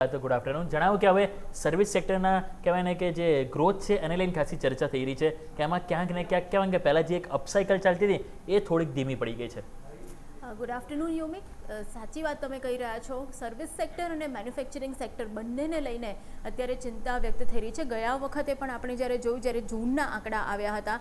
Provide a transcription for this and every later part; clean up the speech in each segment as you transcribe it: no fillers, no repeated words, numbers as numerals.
તો good afternoon જણાવો કે હવે સર્વિસ સેક્ટરના કહેવાય ને કે જે ગ્રોથ છે એને લઈને ખાસી ચર્ચા થઈ રહી છે કે આમાં ક્યાંક ને ક્યાંક કહેવાય કે પહેલાં જે એક અપસાઇકલ ચાલતી હતી એ થોડીક ધીમી પડી ગઈ છે. ગુડ આફ્ટરનૂન યોમિક, સાચી વાત તમે કહી રહ્યા છો. સર્વિસ સેક્ટર અને મેન્યુફેક્ચરિંગ સેક્ટર બંનેને લઈને અત્યારે ચિંતા વ્યક્ત થઈ રહી છે. ગયા વખતે પણ આપણે જ્યારે જોયું, જ્યારે જૂનના આંકડા આવ્યા હતા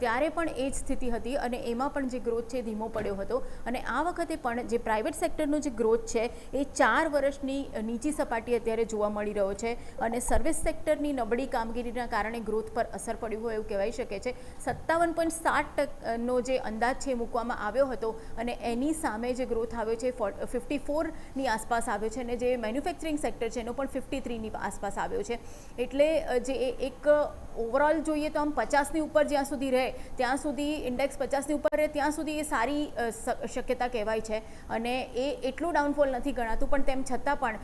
ત્યારે પણ એ જ સ્થિતિ હતી અને એમાં પણ જે ગ્રોથ છે ધીમો પડ્યો હતો. અને આ વખતે પણ જે પ્રાઇવેટ સેક્ટરનો જે ગ્રોથ છે એ 4 વર્ષની નીચી સપાટી અત્યારે જોવા મળી રહ્યો છે અને સર્વિસ સેક્ટરની નબળી કામગીરીના કારણે ગ્રોથ પર અસર પડ્યું હોય એવું કહેવાઈ શકે છે. 57.7% જે અંદાજ છે મૂકવામાં આવ્યો હતો અને એની સામે જે ગ્રોથ આવ્યો છે 54ની આસપાસ આવ્યો છે અને જે મેન્યુફેક્ચરિંગ સેક્ટર છે એનો પણ 53ની આસપાસ આવ્યો છે. એટલે જે એક ઓવરઓલ જોઈએ તો આમ 50ની ઉપર જ્યાં સુધી રહે ત્યાં સુધી ઇન્ડેક્સ 50ની ઉપર રહે ત્યાં સુધી એ સારી શક્યતા કહેવાય છે અને એ એટલું ડાઉનફોલ નથી ગણાતું. પણ તેમ છતાં પણ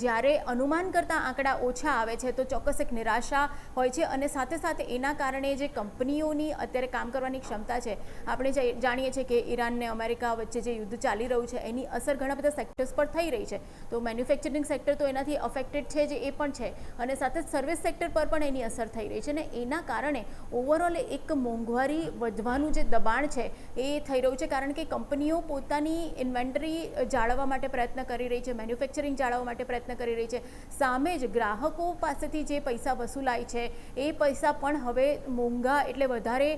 જ્યારે અનુમાન કરતાં આંકડા ઓછા આવે છે તો ચોક્કસ એક નિરાશા હોય છે અને સાથે સાથે એના કારણે જે કંપનીઓની અત્યારે કામ કરવાની ક્ષમતા છે, આપણે જાણીએ છીએ કે ઈરાન ને અમેરિકા વચ્ચે જે યુદ્ધ ચાલી રહ્યું છે એની અસર ઘણા બધા સેક્ટર્સ પર થઈ રહી છે. તો મેન્યુફેક્ચરિંગ સેક્ટર તો એનાથી અફેક્ટેડ છે જે એ પણ છે અને સાથે સર્વિસ સેક્ટર પર પણ એની અસર થઈ રહી છે અને એના કારણે ઓવરઓલ એક મોંઘવારી વધવાનું જે દબાણ છે એ થઈ રહ્યું છે. કારણ કે કંપનીઓ પોતાની ઇન્વેન્ટરી જાળવવા માટે પ્રયત્ન કરી રહી છે, મેન્યુફેક્ચરિંગ જાળવવા માટે પ્રયત્ન કરી રહી છે. સામે જ ગ્રાહકો પાસેથી જે પૈસા વસૂલાય છે એ પૈસા પણ હવે મોંઘા એટલે વધારે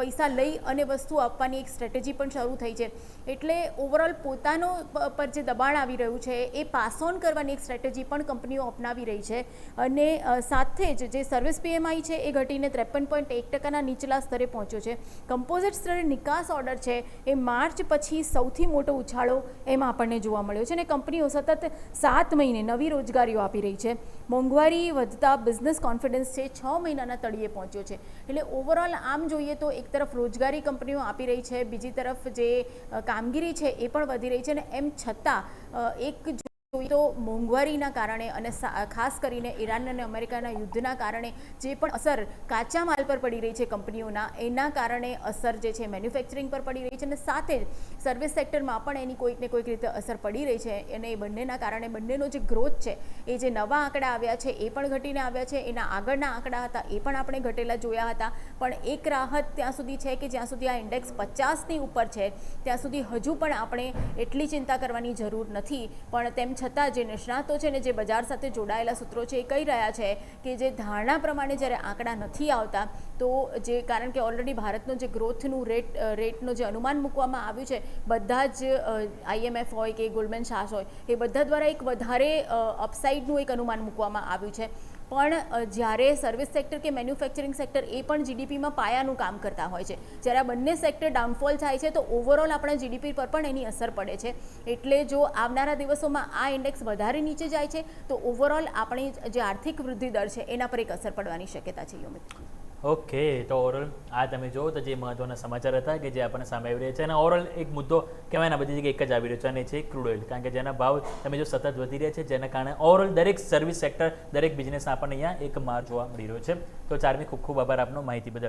પૈસા લઈ અને વસ્તુ આપવાની એક સ્ટ્રેટેજી પણ શરૂ થઈ છે. એટલે ઓવરઓલ પોતાનો પર જે દબાણ આવી રહ્યું છે એ પાસ ઓન કરવાની એક સ્ટ્રેટેજી પણ કંપનીઓ અપનાવી રહી છે અને સાથે જ જે સર્વિસ પીએમઆઈ છે એ ઘટીને 53.1%ના નીચલા સ્તરે પહોંચ્યો છે. કમ્પોઝિટ સ્તરે નિકાસ ઓર્ડર છે એ માર્ચ પછી સૌથી મોટો ઉછાળો એમાં આપણને જોવા મળ્યો છે અને કંપનીઓ સતત 7 મહિને નવી રોજગારીઓ આપી રહી છે. મોંઘવારી વધતા બિઝનેસ કોન્ફિડન્સ છે 6 મહિનાના તળિયે પહોંચ્યો છે. એટલે ઓવરઓલ આમ જોઈએ તો એક તરફ રોજગારી કંપનીઓ આપી રહી છે, બીજી તરફ જે કામગીરી છે એ પણ વધી રહી છે અને એમ છતાં એક જોઈએ તો મોંઘવારીના કારણે અને ખાસ કરીને ઈરાન અને અમેરિકાના યુદ્ધના કારણે જે પણ અસર કાચા માલ પર પડી રહી છે કંપનીઓના, એના કારણે અસર જે છે મેન્યુફેક્ચરિંગ પર પડી રહી છે અને સાથે જ સર્વિસ સેક્ટરમાં પણ એની કોઈક ને કોઈક રીતે અસર પડી રહી છે અને એ બંનેના કારણે બંનેનો જે ગ્રોથ છે એ જે નવા આંકડા આવ્યા છે એ પણ ઘટીને આવ્યા છે. એના આગળના આંકડા હતા એ પણ આપણે ઘટેલા જોયા હતા. પણ એક રાહત ત્યાં સુધી છે કે જ્યાં સુધી આ ઇન્ડેક્સ 50ની ઉપર છે ત્યાં સુધી હજુ પણ આપણે એટલી ચિંતા કરવાની જરૂર નથી. પણ તેમ છતાં જે નિષ્ણાતો છે ને જે બજાર સાથે જોડાયેલા સૂત્રો છે એ કહી રહ્યા છે કે જે ધારણા પ્રમાણે જ્યારે આંકડા નથી આવતા તો જે કારણ કે ઓલરેડી ભારતનો જે ગ્રોથનું રેટનો જે અનુમાન મૂકવામાં આવ્યું છે બધા જ IMF હોય કે ગોલ્ડમેન સાચસ હોય એ બધા દ્વારા એક વધારે અપસાઇડનું એક અનુમાન મૂકવામાં આવ્યું છે. પણ જ્યારે સર્વિસ સેક્ટર કે મેન્યુફેક્ચરિંગ સેક્ટર એ પણ જીડીપીમાં પાયાનું કામ કરતા હોય છે, જ્યારે આ બંને સેક્ટર ડાઉનફોલ થાય છે તો ઓવરઓલ આપણા જીડીપી પર પણ એની અસર પડે છે. એટલે જો આવનારા દિવસોમાં આ ઇન્ડેક્સ વધારે નીચે જાય છે તો ઓવરઓલ આપણી જે આર્થિક વૃદ્ધિ દર છે એના પર એક અસર પડવાની શક્યતા છે. યોમિત, ઓકે, તો ઓવરઓલ આ તમે જુઓ તો જે મહત્વના સમાચાર હતા કે જે આપણને સામે આવી રહ્યા છે અને ઓવરઓલ એક મુદ્દો કહેવાય ને બધી જગ્યાએ એક જ આવી રહ્યો છે અને છે ક્રૂડ ઓઇલ. કારણ કે જેના ભાવ તમે જો સતત વધી રહ્યા છે જેના કારણે ઓવરઓલ દરેક સર્વિસ સેક્ટર દરેક બિઝનેસના આપણને અહીંયા એક માર જોવા મળી રહ્યો છે. તો ચાર્મી, ખૂબ ખૂબ આભાર આપનો માહિતી બદલ.